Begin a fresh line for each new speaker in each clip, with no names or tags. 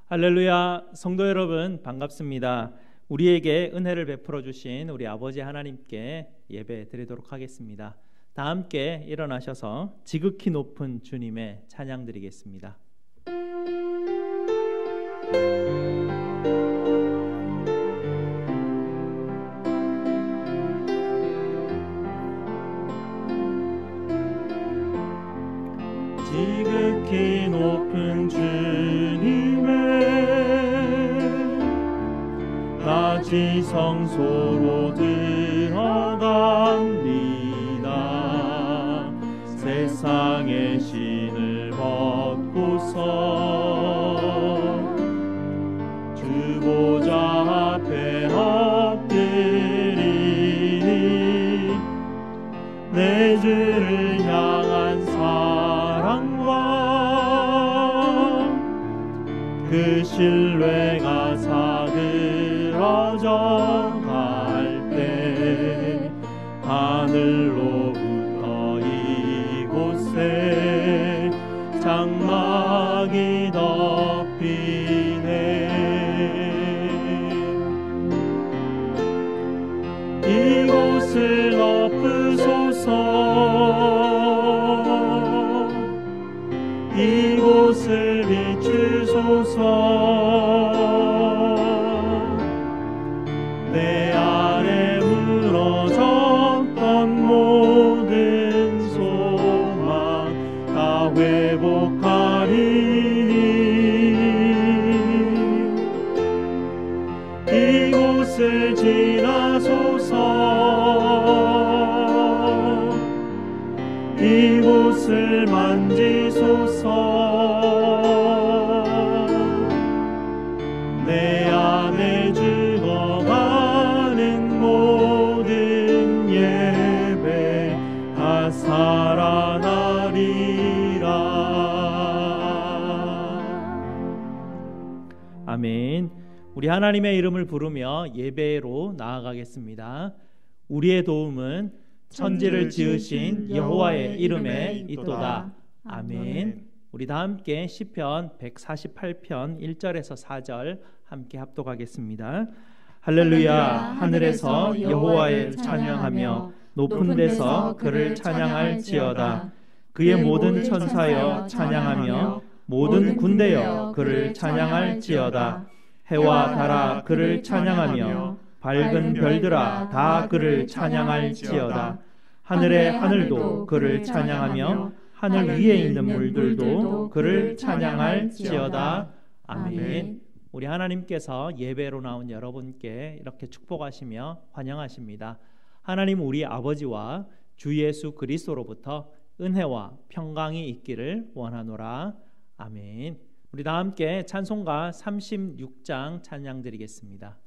할렐루야, 성도 여러분 반갑습니다. 우리에게 은혜를 베풀어 주신 우리 아버지 하나님께 예배 드리도록 하겠습니다. 다 함께 일어나셔서 지극히 높은 주님의 찬양 드리겠습니다. 지극히 높은 주님의 낮이 성소로 들어갑니다. 세상의 신을 벗고서 주 보좌 앞에 엎드리니 내 주를 향한 사랑과 그 신뢰가 사그러져 갈 때 하늘로부터 이곳에 장막이 덮이네. 이곳을 덮으소서, 이곳을 비추소서. 내 안에 무너졌던 모든 소망 다 회복하리니 이곳을 지나소서, 이곳을 만지소서. 내 안에 죽어가는 모든 예배 다 살아나리라. 아멘. 우리 하나님의 이름을 부르며 예배로 나아가겠습니다. 우리의 도움은 천지를 지으신 여호와의 이름에 있도다. 아멘. 우리 다 함께 시편 148편 1절에서 4절 함께 합독하겠습니다. 할렐루야, 하늘에서 여호와를 찬양하며 높은 데서 그를 찬양할지어다. 그의 모든 천사여 찬양하며 모든 군대여 그를 찬양할지어다. 해와 달아 그를 찬양하며 밝은 별들아 다 그를 찬양할지어다. 하늘의 하늘도 그를 찬양하며 하늘 위에 있는 물들도 그를 찬양할지어다. 아멘. 우리 하나님께서 예배로 나온 여러분께 이렇게 축복하시며 환영하십니다. 하나님 우리 아버지와 주 예수 그리스도로부터 은혜와 평강이 있기를 원하노라. 아멘. 우리 다 함께 찬송가 36장 찬양 드리겠습니다.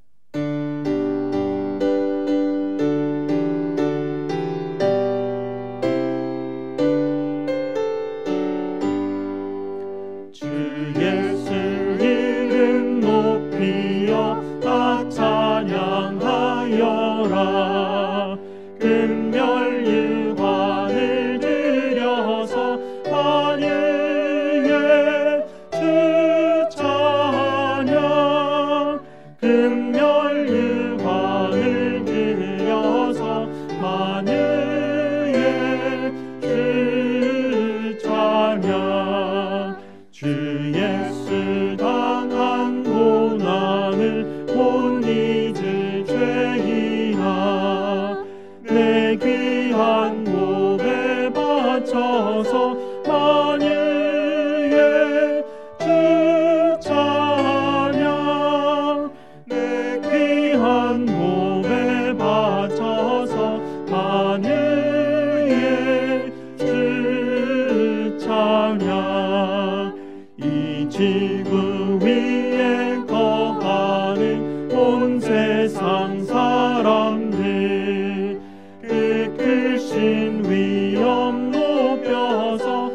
지구 위에 거하는 온 세상 사람들 그 크신 위엄 높여서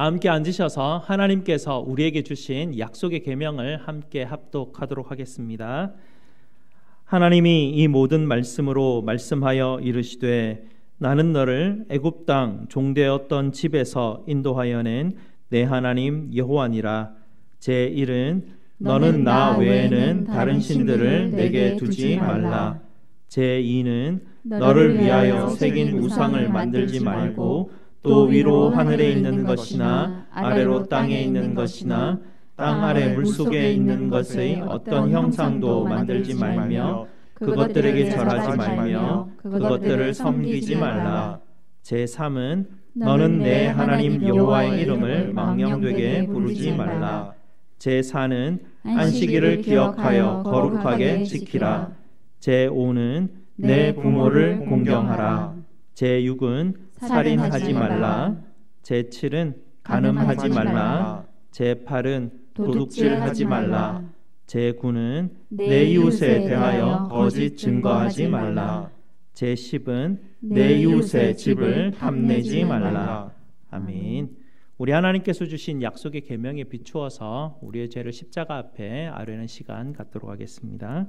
함께 앉으셔서 하나님께서 우리에게 주신 약속의 계명을 함께 합독하도록 하겠습니다. 하나님이 이 모든 말씀으로 말씀하여 이르시되 나는 너를 애굽 땅 종되었던 집에서 인도하여 낸 내 하나님 여호와니라. 제1은 너는 나 외에는 다른 신들을 내게 두지 말라. 제2는 너를 위하여 새긴 우상을 만들지 말고 또 위로 하늘에 있는 것이나 아래로 땅에 있는 것이나 땅 아래 물속에 있는 것의 어떤 형상도 만들지 말며 그것들에게 절하지 말며 그것들을 섬기지 말라. 제3은 너는 내 하나님 여호와의 이름을 망령되게 부르지 말라. 제4는 안식일을 기억하여 거룩하게 지키라. 제5는 내 부모를 공경하라. 제6은 살인하지 말라. 제7은 간음하지 말라. 제8은 도둑질하지 말라. 제9는 내 이웃에 대하여 거짓 증거하지 말라. 제10은 내 이웃의 집을 탐내지 말라. 아멘. 우리 하나님께서 주신 약속의 계명에 비추어서 우리의 죄를 십자가 앞에 아뢰는 시간 갖도록 하겠습니다.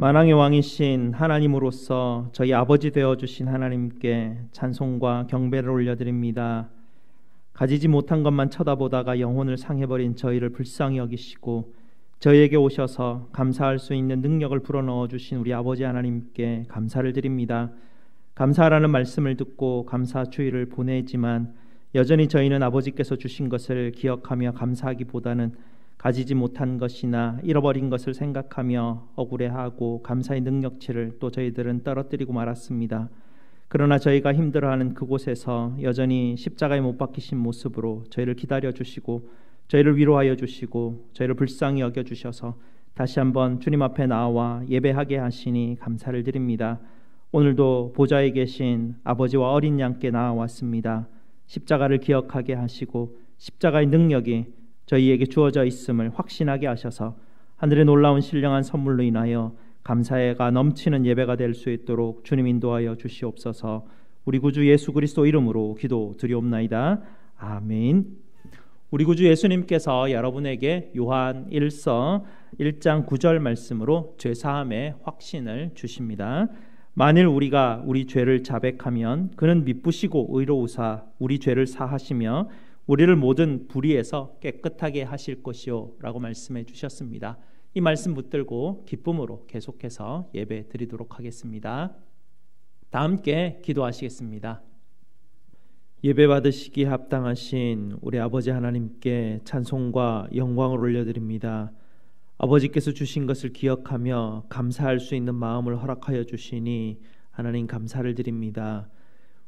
만왕의 왕이신 하나님으로서 저희 아버지 되어주신 하나님께 찬송과 경배를 올려드립니다. 가지지 못한 것만 쳐다보다가 영혼을 상해버린 저희를 불쌍히 여기시고 저희에게 오셔서 감사할 수 있는 능력을 불어넣어 주신 우리 아버지 하나님께 감사를 드립니다. 감사하라는 말씀을 듣고 감사 주의를 보내지만 여전히 저희는 아버지께서 주신 것을 기억하며 감사하기보다는 가지지 못한 것이나 잃어버린 것을 생각하며 억울해하고 감사의 능력치를 또 저희들은 떨어뜨리고 말았습니다. 그러나 저희가 힘들어하는 그곳에서 여전히 십자가에 못 박히신 모습으로 저희를 기다려 주시고 저희를 위로하여 주시고 저희를 불쌍히 여겨 주셔서 다시 한번 주님 앞에 나와 예배하게 하시니 감사를 드립니다. 오늘도 보좌에 계신 아버지와 어린 양께 나아왔습니다. 십자가를 기억하게 하시고 십자가의 능력이 저희에게 주어져 있음을 확신하게 하셔서 하늘의 놀라운 신령한 선물로 인하여 감사가 넘치는 예배가 될 수 있도록 주님 인도하여 주시옵소서. 우리 구주 예수 그리스도 이름으로 기도드리옵나이다. 아멘. 우리 구주 예수님께서 여러분에게 요한 1서 1장 9절 말씀으로 죄사함의 확신을 주십니다. 만일 우리가 우리 죄를 자백하면 그는 미쁘시고 의로우사 우리 죄를 사하시며 우리를 모든 불의에서 깨끗하게 하실 것이요 라고 말씀해 주셨습니다. 이 말씀 붙들고 기쁨으로 계속해서 예배 드리도록 하겠습니다. 다 함께 기도하시겠습니다. 예배 받으시기 합당하신 우리 아버지 하나님께 찬송과 영광을 올려드립니다. 아버지께서 주신 것을 기억하며 감사할 수 있는 마음을 허락하여 주시니 하나님 감사를 드립니다.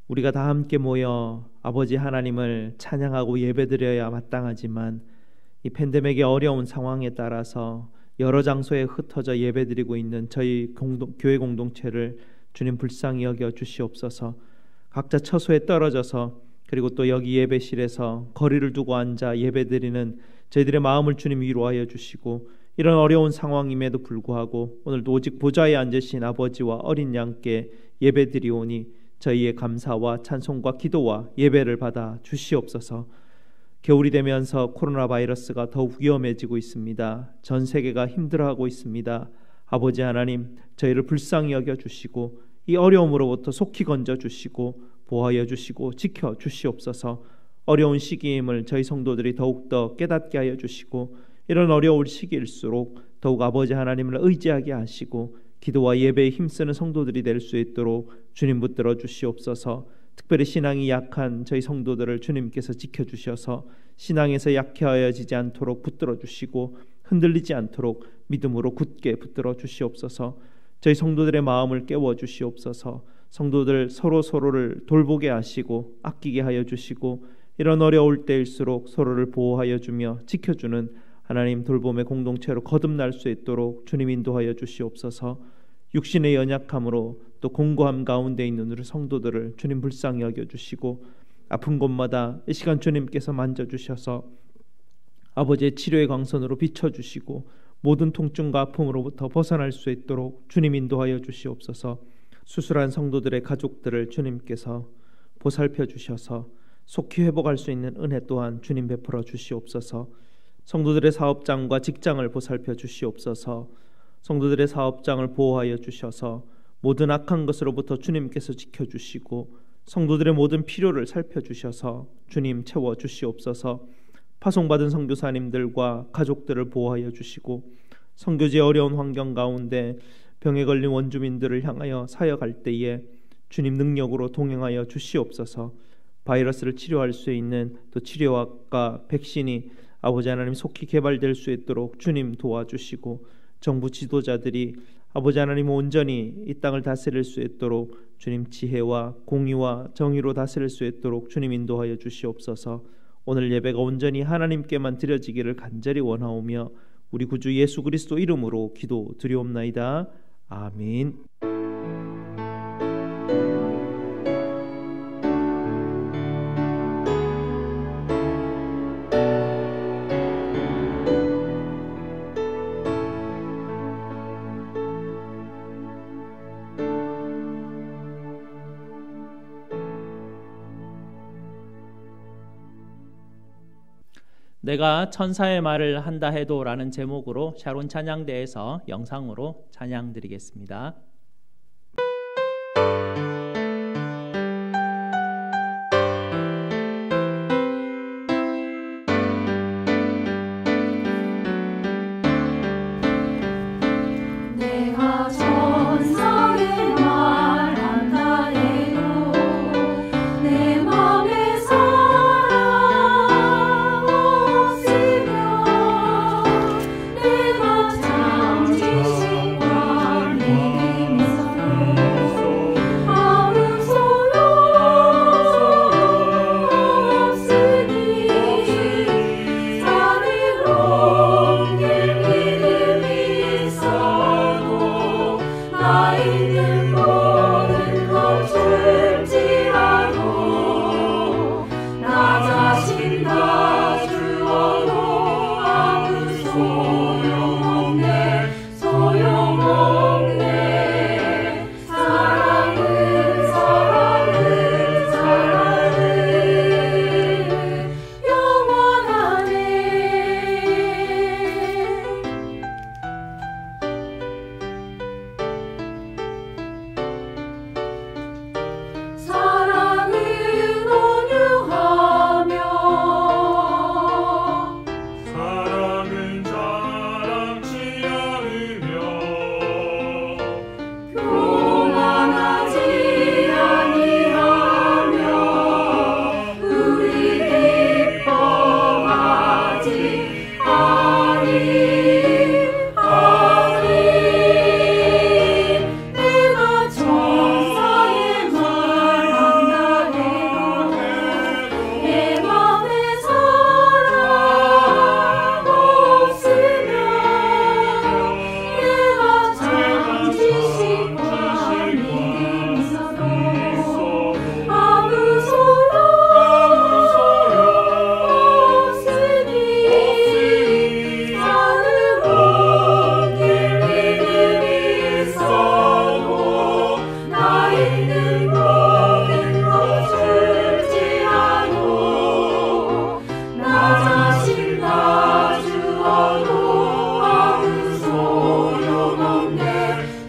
우리가 다 함께 모여 아버지 하나님을 찬양하고 예배드려야 마땅하지만 이 팬데믹의 어려운 상황에 따라서 여러 장소에 흩어져 예배드리고 있는 저희 교회 공동체를 주님 불쌍히 여겨 주시옵소서. 각자 처소에 떨어져서 그리고 또 여기 예배실에서 거리를 두고 앉아 예배드리는 저희들의 마음을 주님 위로하여 주시고 이런 어려운 상황임에도 불구하고 오늘도 오직 보좌에 앉으신 아버지와 어린 양께 예배드리오니 저희의 감사와 찬송과 기도와 예배를 받아 주시옵소서. 겨울이 되면서 코로나 바이러스가 더욱 위험해지고 있습니다. 전 세계가 힘들어하고 있습니다. 아버지 하나님, 저희를 불쌍히 여겨주시고 이 어려움으로부터 속히 건져주시고 보호하여 주시고 지켜 주시옵소서. 어려운 시기임을 저희 성도들이 더욱더 깨닫게 하여 주시고 이런 어려울 시기일수록 더욱 아버지 하나님을 의지하게 하시고 기도와 예배에 힘쓰는 성도들이 될 수 있도록 주님 붙들어 주시옵소서. 특별히 신앙이 약한 저희 성도들을 주님께서 지켜주셔서 신앙에서 약해하여지지 않도록 붙들어 주시고 흔들리지 않도록 믿음으로 굳게 붙들어 주시옵소서. 저희 성도들의 마음을 깨워 주시옵소서. 성도들 서로를 돌보게 하시고 아끼게 하여 주시고 이런 어려울 때일수록 서로를 보호하여 주며 지켜주는 하나님 돌봄의 공동체로 거듭날 수 있도록 주님 인도하여 주시옵소서. 육신의 연약함으로 또 공고함 가운데 있는 우리 성도들을 주님 불쌍히 여겨주시고 아픈 곳마다 이 시간 주님께서 만져주셔서 아버지의 치료의 광선으로 비춰주시고 모든 통증과 아픔으로부터 벗어날 수 있도록 주님 인도하여 주시옵소서. 수술한 성도들의 가족들을 주님께서 보살펴 주셔서 속히 회복할 수 있는 은혜 또한 주님 베풀어 주시옵소서. 성도들의 사업장과 직장을 보살펴 주시옵소서. 성도들의 사업장을 보호하여 주셔서 모든 악한 것으로부터 주님께서 지켜주시고 성도들의 모든 필요를 살펴주셔서 주님 채워주시옵소서. 파송받은 선교사님들과 가족들을 보호하여 주시고 선교지의 어려운 환경 가운데 병에 걸린 원주민들을 향하여 사역할 때에 주님 능력으로 동행하여 주시옵소서. 바이러스를 치료할 수 있는 또 치료약과 백신이 아버지 하나님 속히 개발될 수 있도록 주님 도와주시고 정부 지도자들이 아버지 하나님 온전히 이 땅을 다스릴 수 있도록 주님 지혜와 공의와 정의로 다스릴 수 있도록 주님 인도하여 주시옵소서. 오늘 예배가 온전히 하나님께만 드려지기를 간절히 원하오며 우리 구주 예수 그리스도 이름으로 기도드리옵나이다. 아멘. 내가 천사의 말을 한다 해도 라는 제목으로 샤론 찬양대에서 영상으로 찬양 드리겠습니다.
내가 천사의 말 한다 해도 내 맘에 사랑 없으면 내가 참 지식과 믿음 있어도 아무 소용없으니 산을 옮길 믿음이 있어도 나 있는 모든 것 줄지라도 나 자신 다 주어도 아무 소용없네 사랑은 영원하네. 사랑은 온유하며
사랑은 자랑치 않으며
교만하지 아니하며 우리 기뻐하지 아니 내가 천사의 말 한다 해도 내 맘에 사랑 없으면 내가 참 지식과 믿음 있어도 아무 소용없으니 산을 옮길 믿음이 있어도 나 있는 모든 것 줄지라도 나 자신 다 주어도 아무 소용없네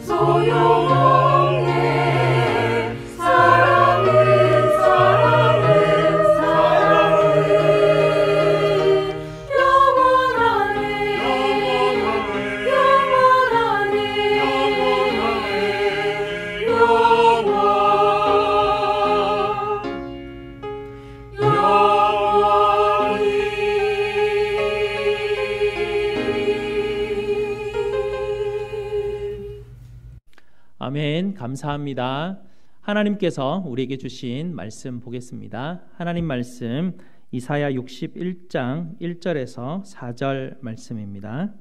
사랑은
아멘. 감사합니다. 하나님께서 우리에게 주신 말씀 보겠습니다. 하나님 말씀 이사야 61장 1절에서 4절 말씀입니다.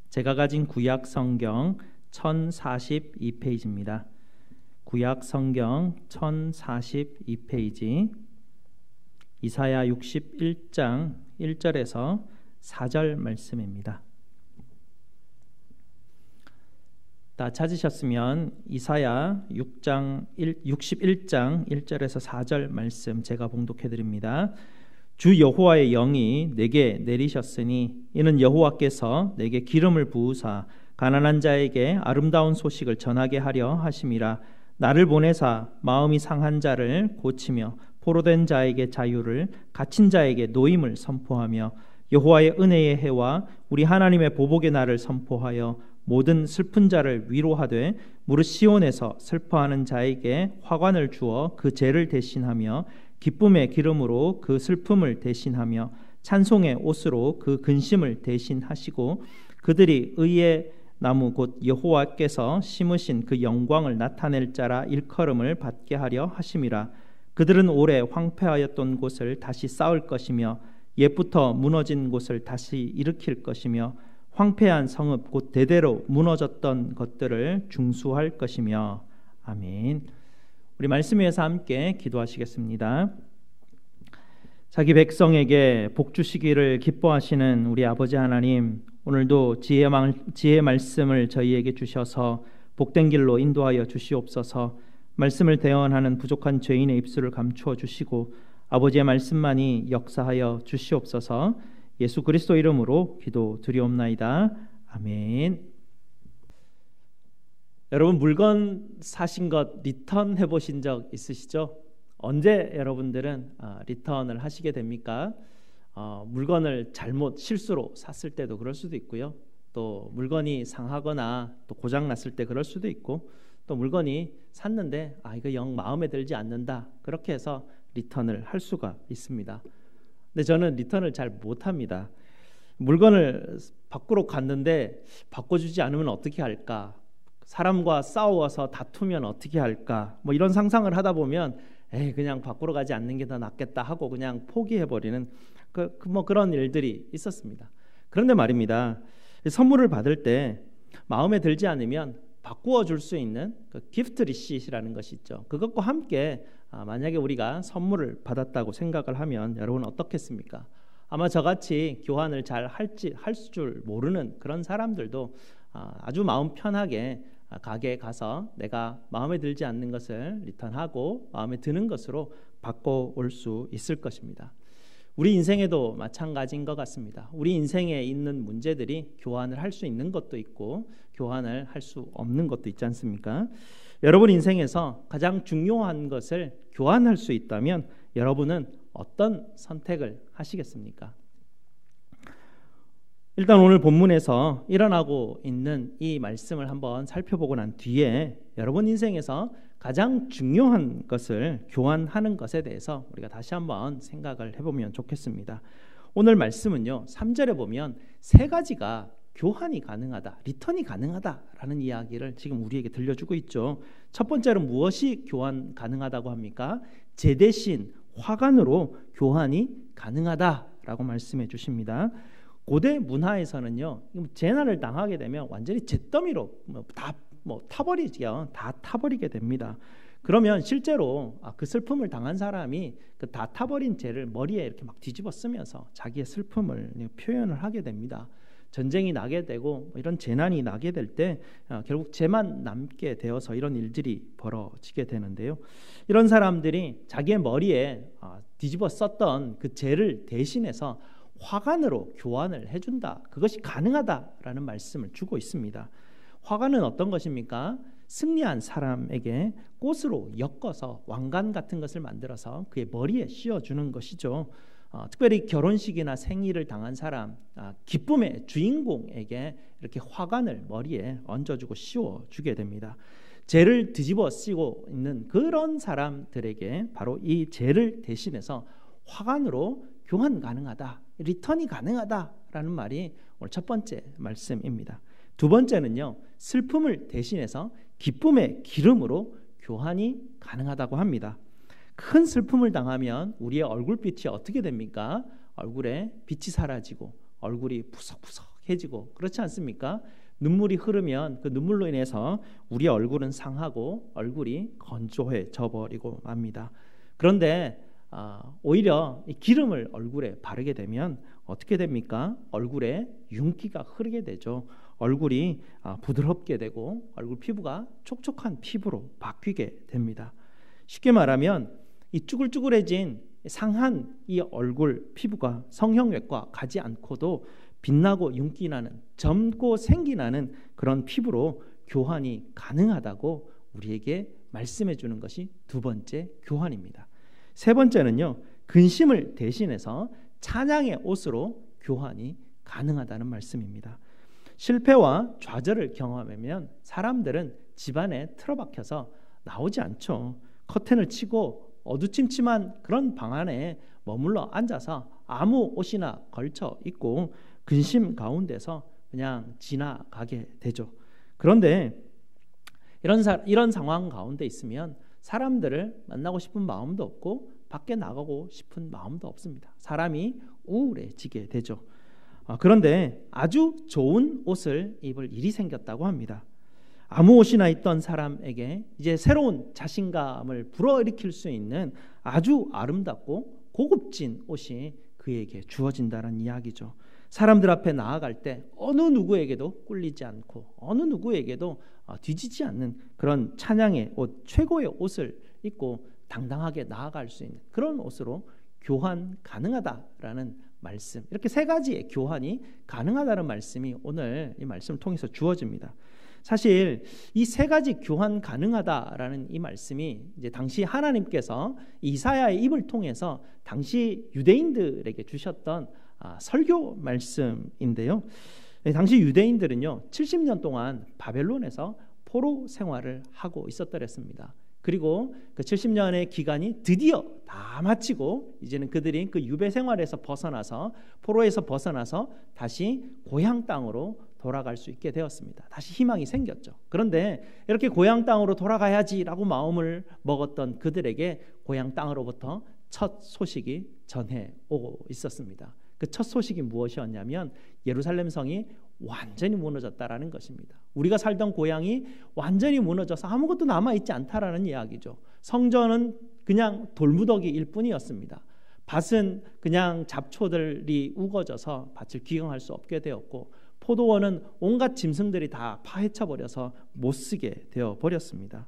제가 가진 구약 성경 1042페이지입니다. 구약 성경 1042페이지 이사야 61장 1절에서 4절 말씀입니다. 다 찾으셨으면 이사야 61장 1절에서 4절 말씀 제가 봉독해 드립니다. 주 여호와의 영이 내게 내리셨으니 이는 여호와께서 내게 기름을 부으사 가난한 자에게 아름다운 소식을 전하게 하려 하심이라. 나를 보내사 마음이 상한 자를 고치며 포로된 자에게 자유를, 갇힌 자에게 노임을 선포하며 여호와의 은혜의 해와 우리 하나님의 보복의 날을 선포하여 모든 슬픈 자를 위로하되 무릇 시온에서 슬퍼하는 자에게 화관을 주어 그 죄를 대신하며 기쁨의 기름으로 그 슬픔을 대신하며 찬송의 옷으로 그 근심을 대신하시고 그들이 의의 나무 곧 여호와께서 심으신 그 영광을 나타낼 자라 일컬음을 받게 하려 하심이라. 그들은 오래 황폐하였던 곳을 다시 쌓을 것이며 옛부터 무너진 곳을 다시 일으킬 것이며 황폐한 성읍 곧 대대로 무너졌던 것들을 중수할 것이며. 아멘. 우리 말씀 위에서 함께 기도하시겠습니다. 자기 백성에게 복 주시기를 기뻐하시는 우리 아버지 하나님, 오늘도 지혜의 말씀을 저희에게 주셔서 복된 길로 인도하여 주시옵소서. 말씀을 대언하는 부족한 죄인의 입술을 감추어 주시고 아버지의 말씀만이 역사하여 주시옵소서. 예수 그리스도 이름으로 기도드리옵나이다. 아멘. 여러분, 물건 사신 것 리턴 해보신 적 있으시죠? 언제 여러분들은 리턴을 하시게 됩니까? 물건을 잘못 실수로 샀을 때도 그럴 수도 있고요. 또 물건이 상하거나 또 고장 났을 때 그럴 수도 있고, 또 물건이 샀는데 이거 영 마음에 들지 않는다, 그렇게 해서 리턴을 할 수가 있습니다. 근데 저는 리턴을 잘 못합니다. 물건을 바꾸러 갔는데 바꿔주지 않으면 어떻게 할까? 사람과 싸워서 다투면 어떻게 할까? 뭐 이런 상상을 하다 보면 그냥 바꾸러 가지 않는 게 더 낫겠다 하고 그냥 포기해버리는 그런 일들이 있었습니다. 그런데 말입니다, 선물을 받을 때 마음에 들지 않으면 바꾸어 줄 수 있는 기프트 리시트라는 것이 있죠. 그것과 함께 만약에 우리가 선물을 받았다고 생각을 하면 여러분 어떻겠습니까? 아마 저같이 교환을 잘 할 줄 모르는 그런 사람들도 아주 마음 편하게 가게에 가서 내가 마음에 들지 않는 것을 리턴하고 마음에 드는 것으로 바꿔올 수 있을 것입니다. 우리 인생에도 마찬가지인 것 같습니다. 우리 인생에 있는 문제들이 교환을 할 수 있는 것도 있고 교환을 할 수 없는 것도 있지 않습니까? 여러분 인생에서 가장 중요한 것을 교환할 수 있다면 여러분은 어떤 선택을 하시겠습니까? 일단 오늘 본문에서 일어나고 있는 이 말씀을 한번 살펴보고 난 뒤에 여러분 인생에서 가장 중요한 것을 교환하는 것에 대해서 우리가 다시 한번 생각을 해보면 좋겠습니다. 오늘 말씀은요, 3절에 보면 세 가지가 교환이 가능하다, 리턴이 가능하다라는 이야기를 지금 우리에게 들려주고 있죠. 첫 번째로 무엇이 교환 가능하다고 합니까? 제 대신 화관으로 교환이 가능하다라고 말씀해 주십니다. 고대 문화에서는요, 재난을 당하게 되면 완전히 잿더미로 다 타버리게 됩니다. 그러면 실제로 그 슬픔을 당한 사람이 그 다 타버린 재를 머리에 이렇게 막 뒤집어 쓰면서 자기의 슬픔을 표현을 하게 됩니다. 전쟁이 나게 되고 이런 재난이 나게 될 때 결국 재만 남게 되어서 이런 일들이 벌어지게 되는데요. 이런 사람들이 자기의 머리에 뒤집어 썼던 그 재를 대신해서 화관으로 교환을 해준다, 그것이 가능하다라는 말씀을 주고 있습니다. 화관은 어떤 것입니까? 승리한 사람에게 꽃으로 엮어서 왕관 같은 것을 만들어서 그의 머리에 씌워주는 것이죠. 특별히 결혼식이나 생일을 당한 사람, 기쁨의 주인공에게 이렇게 화관을 머리에 얹어주고 씌워주게 됩니다. 재를 뒤집어 쓰고 있는 그런 사람들에게 바로 이 재를 대신해서 화관으로 교환 가능하다, 리턴이 가능하다라는 말이 오늘 첫 번째 말씀입니다. 두 번째는요, 슬픔을 대신해서 기쁨의 기름으로 교환이 가능하다고 합니다. 큰 슬픔을 당하면 우리의 얼굴빛이 어떻게 됩니까? 얼굴에 빛이 사라지고 얼굴이 푸석푸석해지고 그렇지 않습니까? 눈물이 흐르면 그 눈물로 인해서 우리의 얼굴은 상하고 얼굴이 건조해져 버리고 맙니다. 그런데 오히려 이 기름을 얼굴에 바르게 되면 어떻게 됩니까? 얼굴에 윤기가 흐르게 되죠. 얼굴이 부드럽게 되고 얼굴 피부가 촉촉한 피부로 바뀌게 됩니다. 쉽게 말하면 이 쭈글쭈글해진 상한 이 얼굴 피부가 성형외과 가지 않고도 빛나고 윤기 나는 젊고 생기 나는 그런 피부로 교환이 가능하다고 우리에게 말씀해 주는 것이 두 번째 교환입니다. 세 번째는요, 근심을 대신해서 찬양의 옷으로 교환이 가능하다는 말씀입니다. 실패와 좌절을 경험하면 사람들은 집안에 틀어박혀서 나오지 않죠. 커튼을 치고 어두침침한 그런 방 안에 머물러 앉아서 아무 옷이나 걸쳐 입고 근심 가운데서 그냥 지나가게 되죠. 그런데 이런 상황 가운데 있으면 사람들을 만나고 싶은 마음도 없고 밖에 나가고 싶은 마음도 없습니다. 사람이 우울해지게 되죠. 그런데 아주 좋은 옷을 입을 일이 생겼다고 합니다. 아무 옷이나 있던 사람에게 이제 새로운 자신감을 불어일으킬 수 있는 아주 아름답고 고급진 옷이 그에게 주어진다는 이야기죠. 사람들 앞에 나아갈 때 어느 누구에게도 꿀리지 않고 어느 누구에게도 뒤지지 않는 그런 찬양의 옷, 최고의 옷을 입고 당당하게 나아갈 수 있는 그런 옷으로 교환 가능하다라는 말씀, 이렇게 세 가지의 교환이 가능하다는 말씀이 오늘 이 말씀을 통해서 주어집니다. 사실 이 세 가지 교환 가능하다라는 이 말씀이 이제 당시 하나님께서 이사야의 입을 통해서 당시 유대인들에게 주셨던 설교 말씀인데요. 당시 유대인들은요 70년 동안 바벨론에서 포로 생활을 하고 있었더랬습니다. 그리고 그 70년의 기간이 드디어 다 마치고 이제는 그들이 그 유배 생활에서 벗어나서 포로에서 벗어나서 다시 고향 땅으로 돌아갈 수 있게 되었습니다. 다시 희망이 생겼죠. 그런데 이렇게 고향 땅으로 돌아가야지라고 마음을 먹었던 그들에게 고향 땅으로부터 첫 소식이 전해 오고 있었습니다. 그 첫 소식이 무엇이었냐면 예루살렘 성이 완전히 무너졌다라는 것입니다. 우리가 살던 고향이 완전히 무너져서 아무것도 남아있지 않다라는 이야기죠. 성전은 그냥 돌무더기일 뿐이었습니다. 밭은 그냥 잡초들이 우거져서 밭을 기경할 수 없게 되었고 포도원은 온갖 짐승들이 다 파헤쳐버려서 못쓰게 되어버렸습니다.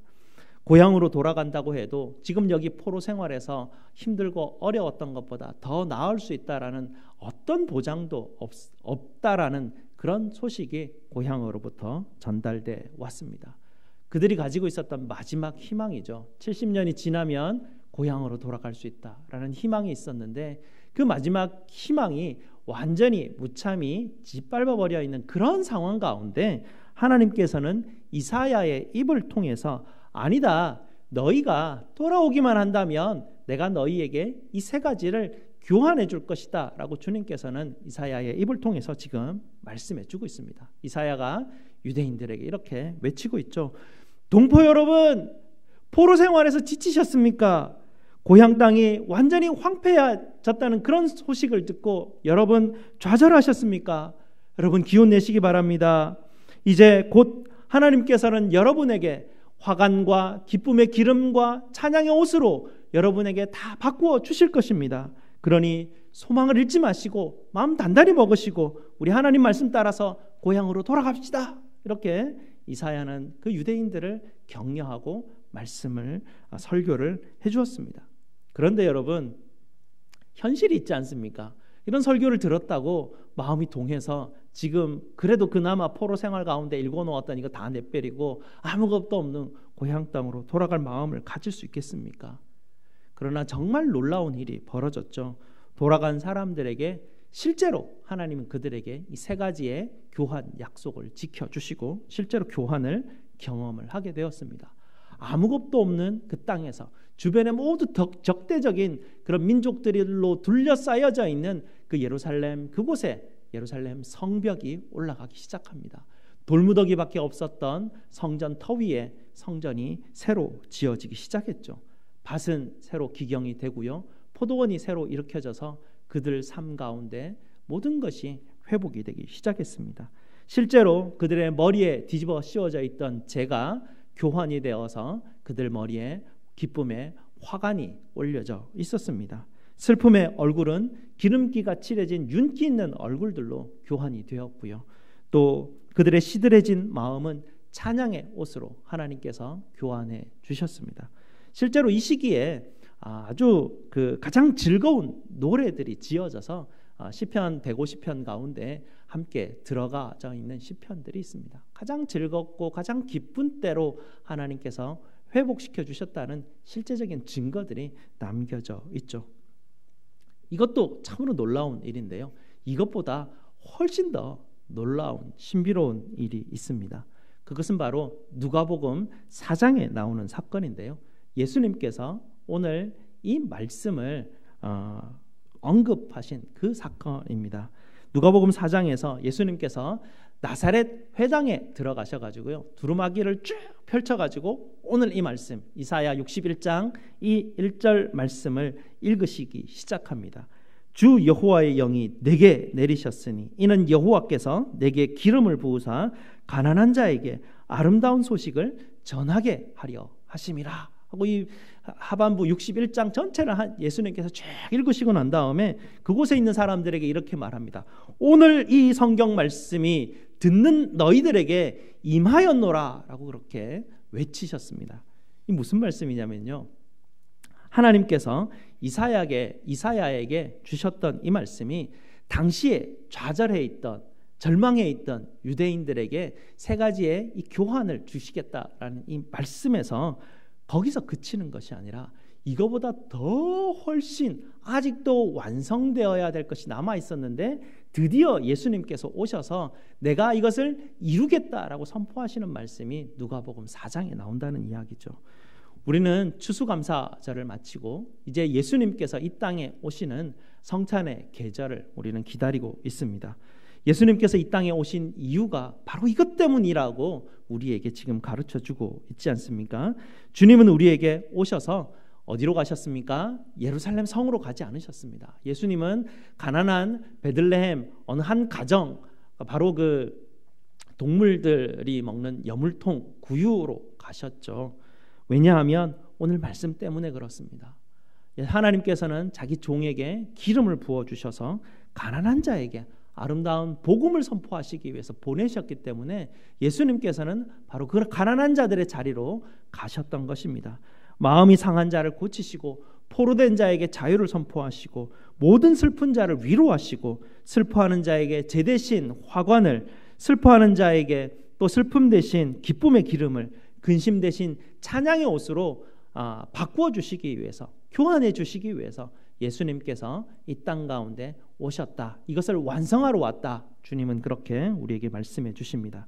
고향으로 돌아간다고 해도 지금 여기 포로 생활에서 힘들고 어려웠던 것보다 더 나을 수 있다라는 어떤 보장도 없다라는 그런 소식이 고향으로부터 전달돼 왔습니다. 그들이 가지고 있었던 마지막 희망이죠. 70년이 지나면 고향으로 돌아갈 수 있다라는 희망이 있었는데 그 마지막 희망이 완전히 무참히 짓밟아버려 있는 그런 상황 가운데 하나님께서는 이사야의 입을 통해서 아니다, 너희가 돌아오기만 한다면 내가 너희에게 이 세 가지를 교환해 줄 것이다 라고 주님께서는 이사야의 입을 통해서 지금 말씀해 주고 있습니다. 이사야가 유대인들에게 이렇게 외치고 있죠. 동포 여러분, 포로 생활에서 지치셨습니까? 고향 땅이 완전히 황폐해졌다는 그런 소식을 듣고 여러분 좌절하셨습니까? 여러분 기운 내시기 바랍니다. 이제 곧 하나님께서는 여러분에게 화관과 기쁨의 기름과 찬양의 옷으로 여러분에게 다 바꾸어 주실 것입니다. 그러니 소망을 잃지 마시고 마음 단단히 먹으시고 우리 하나님 말씀 따라서 고향으로 돌아갑시다. 이렇게 이사야는 그 유대인들을 격려하고 말씀을 설교를 해주었습니다. 그런데 여러분 현실이 있지 않습니까? 이런 설교를 들었다고 마음이 동해서 지금 그래도 그나마 포로 생활 가운데 읽어놓았던 이거 다 내빼리고 아무것도 없는 고향 땅으로 돌아갈 마음을 가질 수 있겠습니까? 그러나 정말 놀라운 일이 벌어졌죠. 돌아간 사람들에게 실제로 하나님은 그들에게 이 세 가지의 교환 약속을 지켜주시고 실제로 교환을 경험을 하게 되었습니다. 아무것도 없는 그 땅에서 주변에 모두 적대적인 그런 민족들로 둘러싸여져 있는 그 예루살렘, 그곳에 예루살렘 성벽이 올라가기 시작합니다. 돌무더기밖에 없었던 성전 터 위에 성전이 새로 지어지기 시작했죠. 밭은 새로 기경이 되고요. 포도원이 새로 일으켜져서 그들 삶 가운데 모든 것이 회복이 되기 시작했습니다. 실제로 그들의 머리에 뒤집어 씌워져 있던 재가 교환이 되어서 그들 머리에 기쁨의 화관이 올려져 있었습니다. 슬픔의 얼굴은 기름기가 칠해진 윤기 있는 얼굴들로 교환이 되었고요. 또 그들의 시들해진 마음은 찬양의 옷으로 하나님께서 교환해 주셨습니다. 실제로 이 시기에 아주 가장 즐거운 노래들이 지어져서 시편 150편 가운데 함께 들어가져 있는 시편들이 있습니다. 가장 즐겁고 가장 기쁜 때로 하나님께서 회복시켜 주셨다는 실제적인 증거들이 남겨져 있죠. 이것도 참으로 놀라운 일인데요. 이것보다 훨씬 더 놀라운 신비로운 일이 있습니다. 그것은 바로 누가복음 4장에 나오는 사건인데요. 예수님께서 오늘 이 말씀을 언급하신 그 사건입니다. 누가복음 4장에서 예수님께서 나사렛 회당에 들어가셔가지고요, 두루마기를 쭉 펼쳐가지고 오늘 이 말씀 이사야 61장 이 1절 말씀을 읽으시기 시작합니다. 주 여호와의 영이 내게 내리셨으니 이는 여호와께서 내게 기름을 부으사 가난한 자에게 아름다운 소식을 전하게 하려 하심이라 하고 이 하반부 61장 전체를 예수님께서 쭉 읽으시고 난 다음에 그곳에 있는 사람들에게 이렇게 말합니다. 오늘 이 성경 말씀이 듣는 너희들에게 임하였노라 라고 그렇게 외치셨습니다. 이 무슨 말씀이냐면요, 하나님께서 이사야에게 주셨던 이 말씀이 당시에 좌절해 있던, 절망해 있던 유대인들에게 세 가지의 이 교환을 주시겠다라는 이 말씀에서 거기서 그치는 것이 아니라 이거보다 더 훨씬 아직도 완성되어야 될 것이 남아 있었는데 드디어 예수님께서 오셔서 내가 이것을 이루겠다라고 선포하시는 말씀이 누가복음 4장에 나온다는 이야기죠. 우리는 추수감사절을 마치고 이제 예수님께서 이 땅에 오시는 성찬의 계절을 우리는 기다리고 있습니다. 예수님께서 이 땅에 오신 이유가 바로 이것 때문이라고 우리에게 지금 가르쳐주고 있지 않습니까? 주님은 우리에게 오셔서 어디로 가셨습니까? 예루살렘 성으로 가지 않으셨습니다. 예수님은 가난한 베들레헴 어느 한 가정, 바로 그 동물들이 먹는 여물통 구유로 가셨죠. 왜냐하면 오늘 말씀 때문에 그렇습니다. 하나님께서는 자기 종에게 기름을 부어주셔서 가난한 자에게 아름다운 복음을 선포하시기 위해서 보내셨기 때문에 예수님께서는 바로 그 가난한 자들의 자리로 가셨던 것입니다. 마음이 상한 자를 고치시고 포로된 자에게 자유를 선포하시고 모든 슬픈 자를 위로하시고 슬퍼하는 자에게 제 대신 화관을, 슬퍼하는 자에게 또 슬픔 대신 기쁨의 기름을, 근심 대신 찬양의 옷으로 바꾸어 주시기 위해서, 교환해 주시기 위해서 예수님께서 이 땅 가운데 오셨다. 이것을 완성하러 왔다. 주님은 그렇게 우리에게 말씀해 주십니다.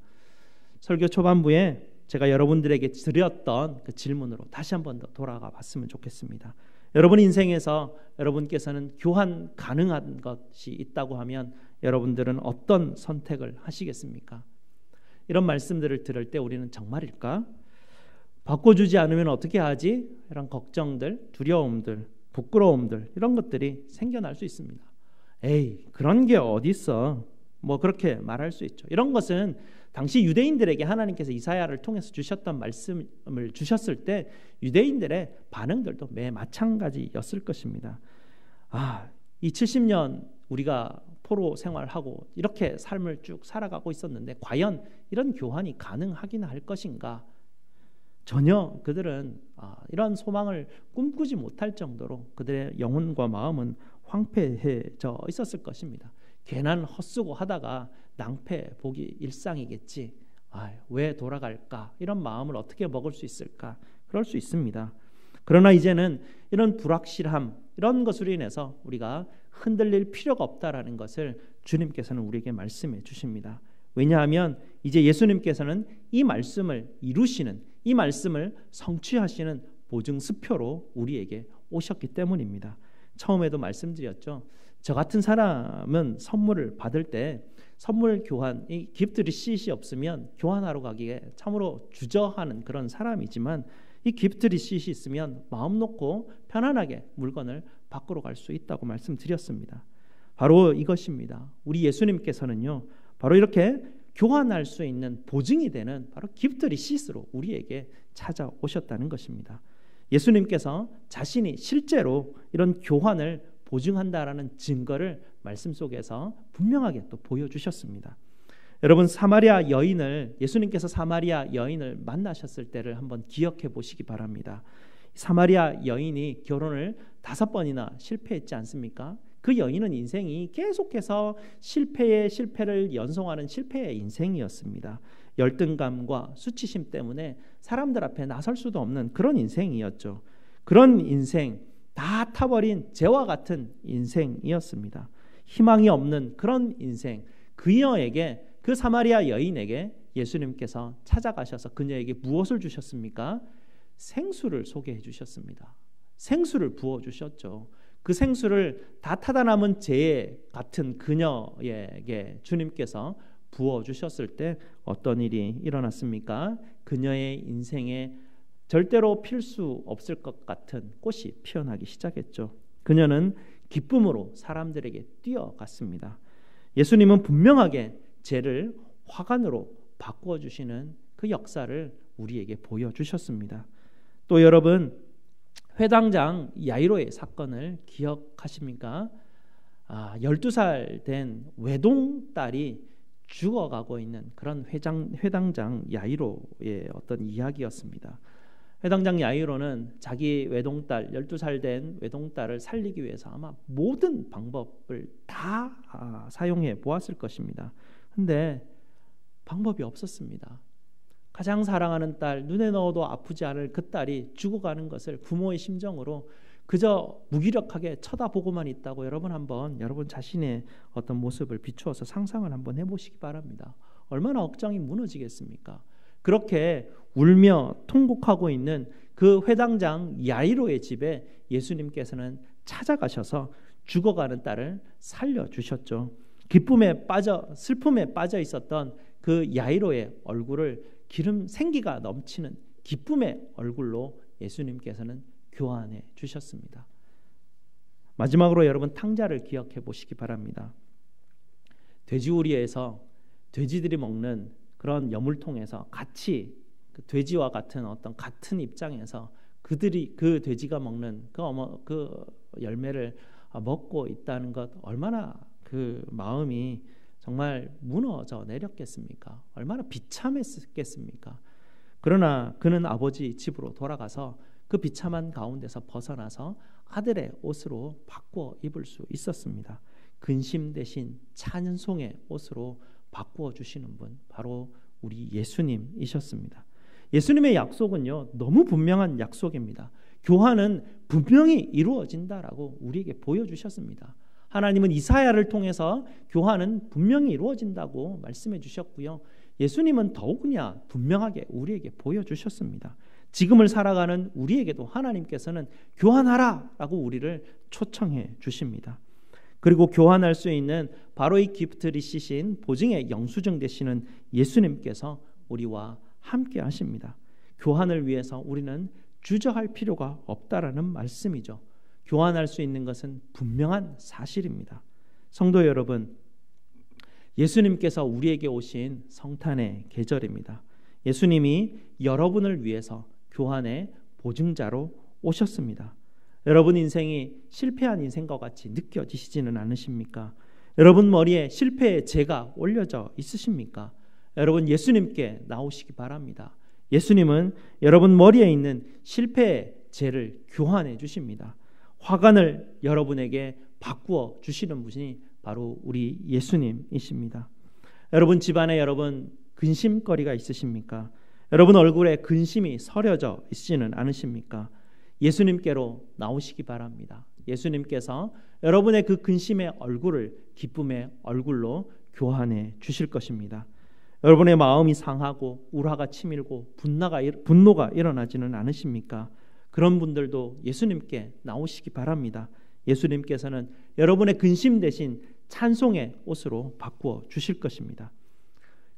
설교 초반부에 제가 여러분들에게 드렸던 그 질문으로 다시 한번 더 돌아가 봤으면 좋겠습니다. 여러분 인생에서 여러분께서는 교환 가능한 것이 있다고 하면 여러분들은 어떤 선택을 하시겠습니까? 이런 말씀들을 들을 때 우리는 정말일까? 바꿔주지 않으면 어떻게 하지? 이런 걱정들, 두려움들, 부끄러움들, 이런 것들이 생겨날 수 있습니다. 에이, 그런 게 어디 있어? 뭐 그렇게 말할 수 있죠. 이런 것은 당시 유대인들에게 하나님께서 이사야를 통해서 주셨던 말씀을 주셨을 때 유대인들의 반응들도 매 마찬가지였을 것입니다. 이 70년 우리가 포로 생활하고 이렇게 삶을 쭉 살아가고 있었는데 과연 이런 교환이 가능하긴 할 것인가? 전혀 그들은 이런 소망을 꿈꾸지 못할 정도로 그들의 영혼과 마음은 황폐해져 있었을 것입니다. 괜한 헛수고 하다가 낭패 보기 일상이겠지. 왜 돌아갈까? 이런 마음을 어떻게 먹을 수 있을까? 그럴 수 있습니다. 그러나 이제는 이런 불확실함, 이런 것으로 인해서 우리가 흔들릴 필요가 없다라는 것을 주님께서는 우리에게 말씀해 주십니다. 왜냐하면 이제 예수님께서는 이 말씀을 이루시는, 이 말씀을 성취하시는 보증수표로 우리에게 오셨기 때문입니다. 처음에도 말씀드렸죠. 저 같은 사람은 선물을 받을 때 선물 교환, 이 기프트 리시트이 없으면 교환하러 가기에 참으로 주저하는 그런 사람이지만 이 기프트 리시트이 있으면 마음 놓고 편안하게 물건을 바꾸러 갈 수 있다고 말씀드렸습니다. 바로 이것입니다. 우리 예수님께서는요, 바로 이렇게 교환할 수 있는 보증이 되는 바로 기프트 리시트로 우리에게 찾아오셨다는 것입니다. 예수님께서 자신이 실제로 이런 교환을 보증한다라는 증거를 말씀 속에서 분명하게 또 보여주셨습니다. 여러분, 예수님께서 사마리아 여인을 만나셨을 때를 한번 기억해 보시기 바랍니다. 사마리아 여인이 결혼을 5번이나 실패했지 않습니까? 그 여인은 인생이 계속해서 실패를 연속하는 실패의 인생이었습니다. 열등감과 수치심 때문에 사람들 앞에 나설 수도 없는 그런 인생이었죠. 그런 인생, 다 타버린 재와 같은 인생이었습니다. 희망이 없는 그런 인생, 그 사마리아 여인에게 예수님께서 찾아가셔서 그녀에게 무엇을 주셨습니까? 생수를 소개해 주셨습니다. 생수를 부어주셨죠. 그 생수를 다 타다 남은 재 같은 그녀에게 주님께서 부어주셨을 때 어떤 일이 일어났습니까? 그녀의 인생에 절대로 필 수 없을 것 같은 꽃이 피어나기 시작했죠. 그녀는 기쁨으로 사람들에게 뛰어갔습니다. 예수님은 분명하게 재를 화관으로 바꾸어 주시는 그 역사를 우리에게 보여주셨습니다. 또 여러분, 회당장 야이로의 사건을 기억하십니까? 12살 된 외동딸이 죽어가고 있는 그런 회당장 야이로의 어떤 이야기였습니다. 회당장 야이로는 자기 외동딸, 12살 된 외동딸을 살리기 위해서 아마 모든 방법을 다 사용해 보았을 것입니다. 근데 방법이 없었습니다. 가장 사랑하는 딸, 눈에 넣어도 아프지 않을 그 딸이 죽어가는 것을 부모의 심정으로 그저 무기력하게 쳐다보고만 있다고 여러분 자신의 어떤 모습을 비추어서 상상을 한번 해보시기 바랍니다. 얼마나 억장이 무너지겠습니까? 그렇게 울며 통곡하고 있는 그 회당장 야이로의 집에 예수님께서는 찾아가셔서 죽어가는 딸을 살려주셨죠. 슬픔에 빠져 있었던 그 야이로의 얼굴을 생기가 넘치는 기쁨의 얼굴로 예수님께서는 교환해 주셨습니다. 마지막으로 여러분, 탕자를 기억해 보시기 바랍니다. 돼지우리에서 돼지들이 먹는 그런 여물통에서 같이 그 돼지와 같은 같은 입장에서 그 돼지가 먹는 그 열매를 먹고 있다는 것, 얼마나 그 마음이 정말 무너져 내렸겠습니까? 얼마나 비참했겠습니까? 그러나 그는 아버지 집으로 돌아가서 그 비참한 가운데서 벗어나서 아들의 옷으로 바꾸어 입을 수 있었습니다. 근심 대신 찬송의 옷으로 바꾸어 주시는 분, 바로 우리 예수님이셨습니다. 예수님의 약속은요, 너무 분명한 약속입니다. 교환은 분명히 이루어진다라고 우리에게 보여주셨습니다. 하나님은 이사야를 통해서 교환은 분명히 이루어진다고 말씀해 주셨고요. 예수님은 더욱이나 분명하게 우리에게 보여주셨습니다. 지금을 살아가는 우리에게도 하나님께서는 교환하라라고 우리를 초청해 주십니다. 그리고 교환할 수 있는 바로 이 기프트 리시트인 보증의 영수증 되시는 예수님께서 우리와 함께 하십니다. 교환을 위해서 우리는 주저할 필요가 없다라는 말씀이죠. 교환할 수 있는 것은 분명한 사실입니다. 성도 여러분, 예수님께서 우리에게 오신 성탄의 계절입니다. 예수님이 여러분을 위해서 교환의 보증자로 오셨습니다. 여러분 인생이 실패한 인생과 같이 느껴지시지는 않으십니까? 여러분 머리에 실패의 재가 올려져 있으십니까? 여러분, 예수님께 나오시기 바랍니다. 예수님은 여러분 머리에 있는 실패의 재를 교환해 주십니다. 화관을 여러분에게 바꾸어 주시는 분이 바로 우리 예수님이십니다. 여러분 집안에 근심거리가 있으십니까? 여러분 얼굴에 근심이 서려져 있지는 않으십니까? 예수님께로 나오시기 바랍니다. 예수님께서 여러분의 그 근심의 얼굴을 기쁨의 얼굴로 교환해 주실 것입니다. 여러분의 마음이 상하고 우라가 치밀고 분노가 일어나지는 않으십니까? 그런 분들도 예수님께 나오시기 바랍니다. 예수님께서는 여러분의 근심 대신 찬송의 옷으로 바꾸어 주실 것입니다.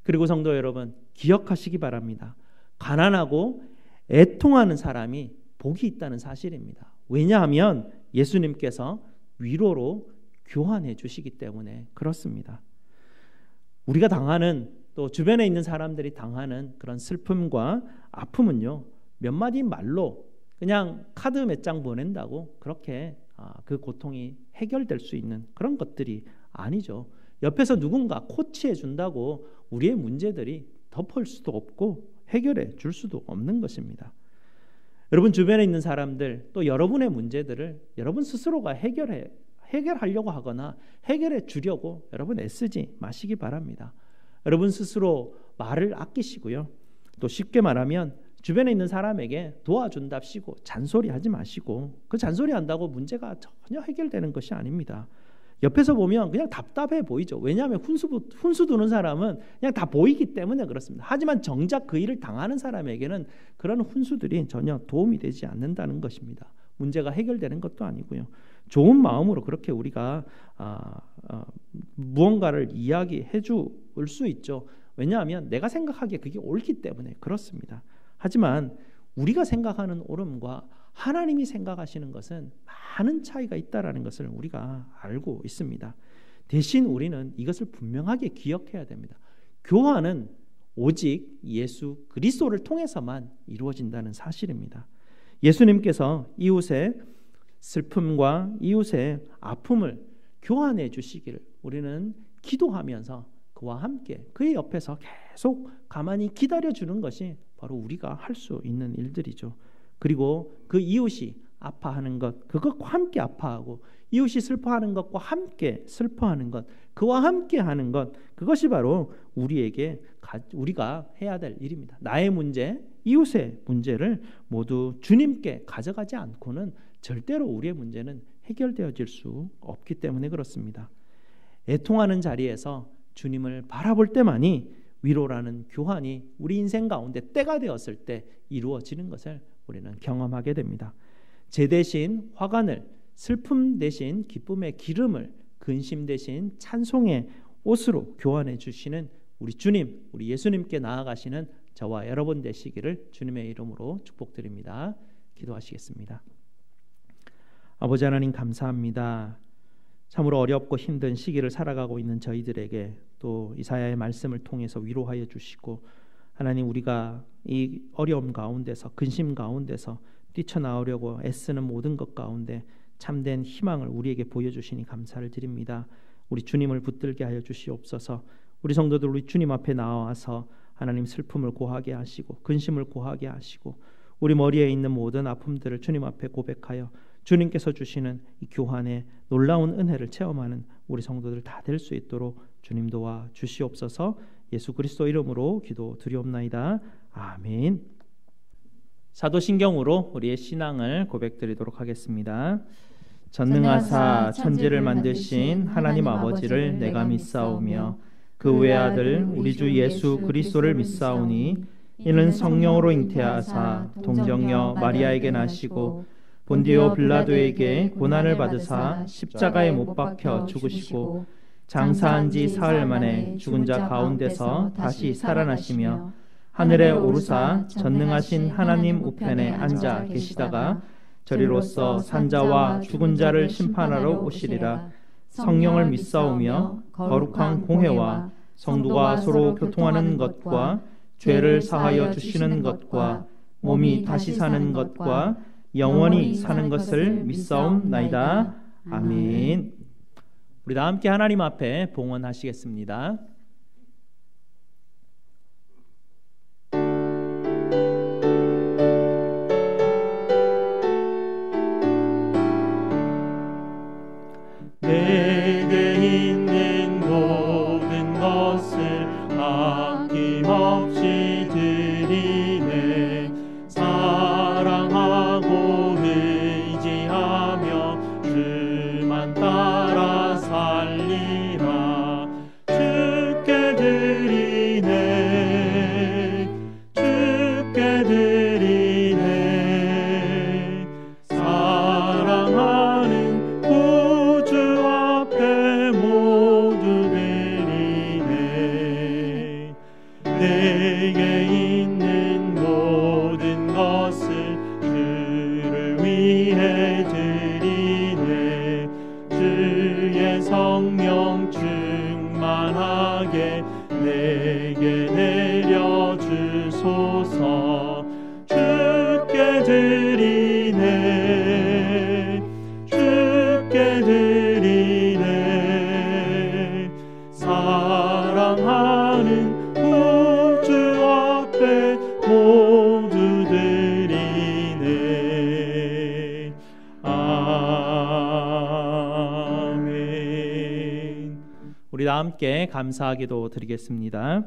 그리고 성도 여러분, 기억하시기 바랍니다. 가난하고 애통하는 사람이 복이 있다는 사실입니다. 왜냐하면 예수님께서 위로로 교환해 주시기 때문에 그렇습니다. 우리가 당하는, 또 주변에 있는 사람들이 당하는 그런 슬픔과 아픔은요, 몇 마디 말로 그냥 카드 몇 장 보낸다고 그렇게 그 고통이 해결될 수 있는 그런 것들이 아니죠. 옆에서 누군가 코치해 준다고 우리의 문제들이 덮을 수도 없고 해결해 줄 수도 없는 것입니다. 여러분 주변에 있는 사람들, 또 여러분의 문제들을 여러분 스스로가 해결하려고 하거나 해결해 주려고 여러분 애쓰지 마시기 바랍니다. 여러분 스스로 말을 아끼시고요. 또 쉽게 말하면 주변에 있는 사람에게 도와준답시고 잔소리하지 마시고, 그 잔소리 한다고 문제가 전혀 해결되는 것이 아닙니다. 옆에서 보면 그냥 답답해 보이죠. 왜냐하면 훈수 두는 사람은 그냥 다 보이기 때문에 그렇습니다. 하지만 정작 그 일을 당하는 사람에게는 그런 훈수들이 전혀 도움이 되지 않는다는 것입니다. 문제가 해결되는 것도 아니고요. 좋은 마음으로 그렇게 우리가 무언가를 이야기해 줄 수 있죠. 왜냐하면 내가 생각하기에 그게 옳기 때문에 그렇습니다. 하지만 우리가 생각하는 옳음과 하나님이 생각하시는 것은 많은 차이가 있다는 것을 우리가 알고 있습니다. 대신 우리는 이것을 분명하게 기억해야 됩니다. 교환은 오직 예수 그리스도를 통해서만 이루어진다는 사실입니다. 예수님께서 이웃의 슬픔과 이웃의 아픔을 교환해 주시기를 우리는 기도하면서 그와 함께 그의 옆에서 계속 가만히 기다려주는 것이 바로 우리가 할 수 있는 일들이죠. 그리고 그 이웃이 아파하는 것, 그것과 함께 아파하고 이웃이 슬퍼하는 것과 함께 슬퍼하는 것, 그와 함께 하는 것, 그것이 바로 우리가 해야 될 일입니다. 나의 문제, 이웃의 문제를 모두 주님께 가져가지 않고는 절대로 우리의 문제는 해결되어질 수 없기 때문에 그렇습니다. 애통하는 자리에서 주님을 바라볼 때만이 위로라는 교환이 우리 인생 가운데 때가 되었을 때 이루어지는 것을 우리는 경험하게 됩니다. 제 대신 화관을, 슬픔 대신 기쁨의 기름을, 근심 대신 찬송의 옷으로 교환해 주시는 우리 주님, 우리 예수님께 나아가시는 저와 여러분 되시기를 주님의 이름으로 축복드립니다. 기도하시겠습니다. 아버지 하나님 감사합니다. 참으로 어렵고 힘든 시기를 살아가고 있는 저희들에게 또 이사야의 말씀을 통해서 위로하여 주시고, 하나님 우리가 이 어려움 가운데서, 근심 가운데서 뛰쳐나오려고 애쓰는 모든 것 가운데 참된 희망을 우리에게 보여주시니 감사를 드립니다. 우리 주님을 붙들게 하여 주시옵소서. 우리 성도들 우리 주님 앞에 나와서 하나님 슬픔을 고하게 하시고 근심을 고하게 하시고 우리 머리에 있는 모든 아픔들을 주님 앞에 고백하여 주님께서 주시는 이 교환의 놀라운 은혜를 체험하는 우리 성도들 다 될 수 있도록 주님 도와 주시옵소서. 예수 그리스도 이름으로 기도드리옵나이다. 아멘. 사도신경으로 우리의 신앙을 고백드리도록 하겠습니다. 전능하사 천지를 만드신 하나님 아버지를 내가 믿사오며 그 외아들 우리 주 예수 그리스도를 믿사오니 이는 성령으로 잉태하사 동정녀 마리아에게 나시고 본디오 빌라도에게 고난을 받으사 십자가에 못 박혀 죽으시고 장사한 지 사흘 만에 죽은 자 가운데서 다시 살아나시며 하늘에 오르사 전능하신 하나님 우편에 앉아 계시다가 저리로서 산자와 죽은 자를 심판하러 오시리라. 성령을 믿사오며 거룩한 공회와 성도가 서로 교통하는 것과 죄를 사하여 주시는 것과 몸이 다시 사는 것과 영원히 사는 것을 믿사옵나이다. 아멘. 우리 다 함께 하나님 앞에 봉헌하시겠습니다.
내게 있는 모든 것을 아낌없이 드리네. 사랑하고 의지하며 주만 따라 살리라. 주 감사하게 내게 내려주소서. 주께 드리네 주께 드리네 사랑하는 구주 앞에 모두 드리네. 아멘.
우리 다 함께 감사하기도 드리겠습니다.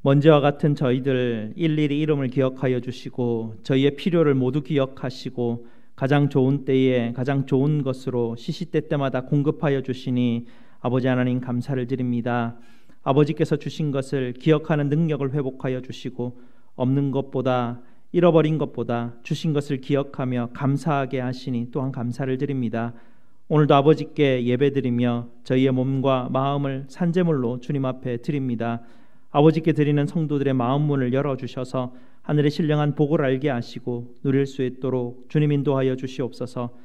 먼저와 같은 저희들 일일이 이름을 기억하여 주시고 저희의 필요를 모두 기억하시고 가장 좋은 때에 가장 좋은 것으로 시시때때마다 공급하여 주시니 아버지 하나님 감사를 드립니다. 아버지께서 주신 것을 기억하는 능력을 회복하여 주시고 없는 것보다 잃어버린 것보다 주신 것을 기억하며 감사하게 하시니 또한 감사를 드립니다. 오늘도 아버지께 예배드리며 저희의 몸과 마음을 산제물로 주님 앞에 드립니다. 아버지께 드리는 성도들의 마음 문을 열어주셔서 하늘의 신령한 복을 알게 하시고 누릴 수 있도록 주님 인도하여 주시옵소서.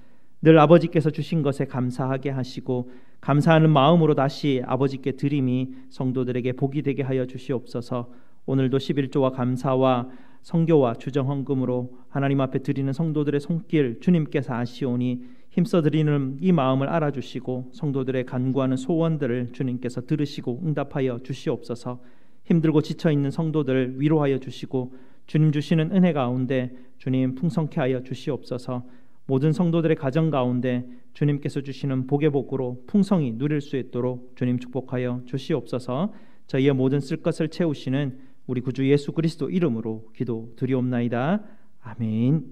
늘 아버지께서 주신 것에 감사하게 하시고 감사하는 마음으로 다시 아버지께 드림이 성도들에게 복이 되게 하여 주시옵소서. 오늘도 11조와 감사와 성교와 주정헌금으로 하나님 앞에 드리는 성도들의 손길 주님께서 아시오니 힘써 드리는 이 마음을 알아주시고 성도들의 간구하는 소원들을 주님께서 들으시고 응답하여 주시옵소서. 힘들고 지쳐있는 성도들을 위로하여 주시고 주님 주시는 은혜 가운데 주님 풍성케 하여 주시옵소서. 모든 성도들의 가정 가운데 주님께서 주시는 복의 복으로 풍성히 누릴 수 있도록 주님 축복하여 주시옵소서. 저희의 모든 쓸 것을 채우시는 우리 구주 예수 그리스도 이름으로 기도드리옵나이다. 아멘.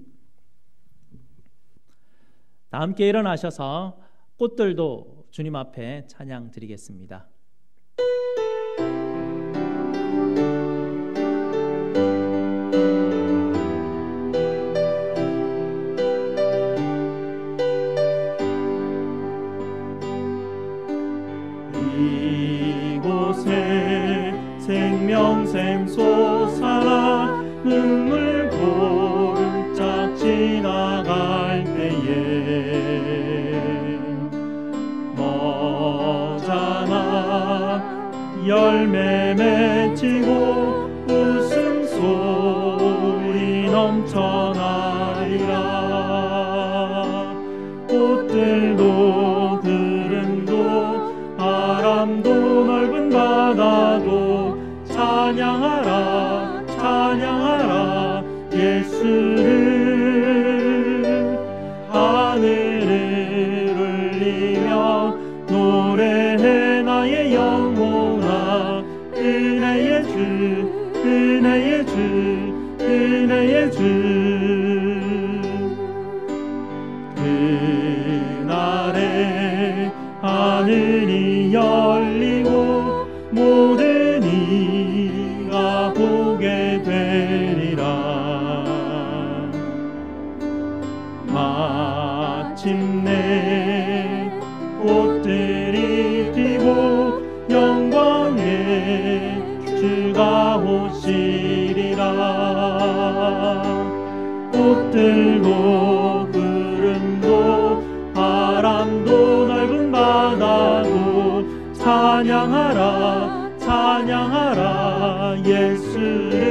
다 함께 일어나셔서 꽃들도 주님 앞에 찬양 드리겠습니다.
이곳에 생명샘 솟아 눈물 골짝 지나갈 때에 머자나 열매 맺히고 웃음소리 넘쳐나리라. 꽃들도 들음도 바람도 넓은 바다도 찬양하라 찬양하라 예수를. 하늘을 울리며 노래해 나의 영혼아. 은혜의 주 은혜의 주 은혜의 주. 그날에 하늘이 열리고 모든 이가 보게 되리라. 마침내 꽃들이 피고 영광의 주가 오시리라. 꽃들도 구름도 바람도 넓은 바다도 찬양하라 찬양하라 예수를.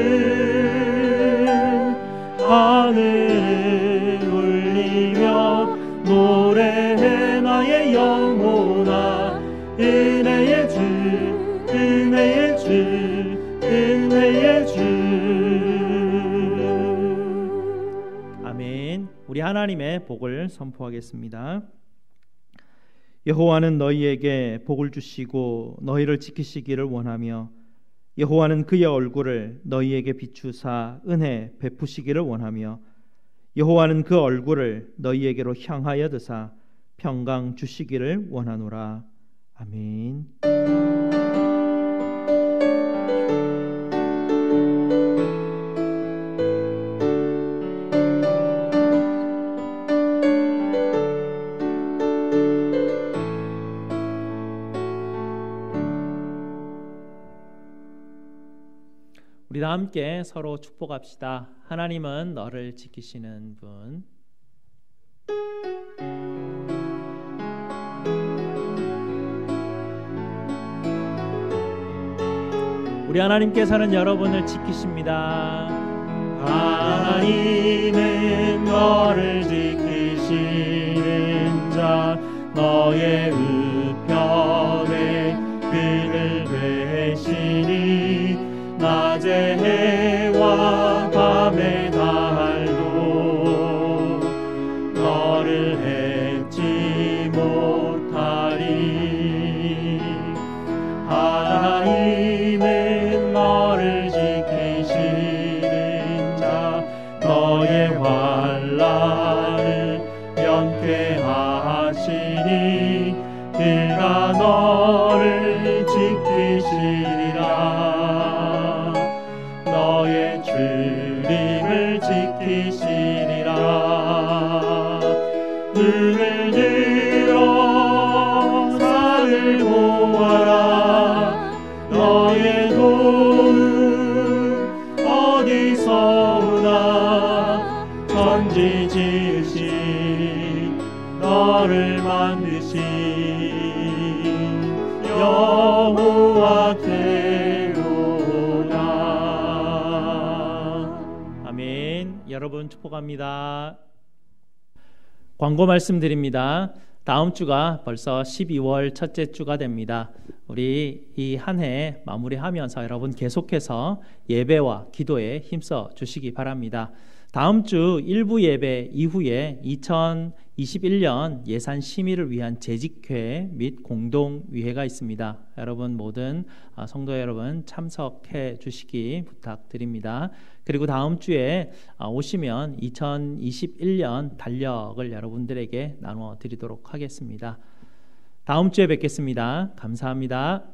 하늘을 울리며 노래해 나의 영혼아. 은혜의 주 은혜의 주 은혜의 주.
아멘. 우리 하나님의 복을 선포하겠습니다. 여호와는 너희에게 복을 주시고 너희를 지키시기를 원하며 여호와는 그의 얼굴을 너희에게 비추사 은혜 베푸시기를 원하며 여호와는 그 얼굴을 너희에게로 향하여 드사 평강 주시기를 원하노라. 아멘. 우리 다 함께 서로 축복합시다. 하나님은 너를 지키시는 분. 우리 하나님께서는 여러분을 지키십니다.
하나님은 너를 지키시는 자, 너의 우편에 그늘 되시니 낮에 해와 밤에 달도 너를 해치 못하리. 하나님은 너를 지키시는 자, 너의 환난을 면케하시니 그가 너를 지키시리라. 너의 주림을 지키시리라. 눈을 들어 산을 보아라. 너의 도움 어디서 오나. 천지 지으신 너를 만드신 여호와께로다.
아멘. 여러분 축복합니다. 광고 말씀드립니다. 다음 주가 벌써 12월 첫째 주가 됩니다. 우리 이 한 해 마무리하면서 여러분 계속해서 예배와 기도에 힘써 주시기 바랍니다. 다음 주 일부 예배 이후에 2021년 예산 심의를 위한 재직회 및 공동위회가 있습니다. 여러분 모든 성도 여러분 참석해 주시기 부탁드립니다. 그리고 다음 주에 오시면 2021년 달력을 여러분들에게 나누어 드리도록 하겠습니다. 다음 주에 뵙겠습니다. 감사합니다.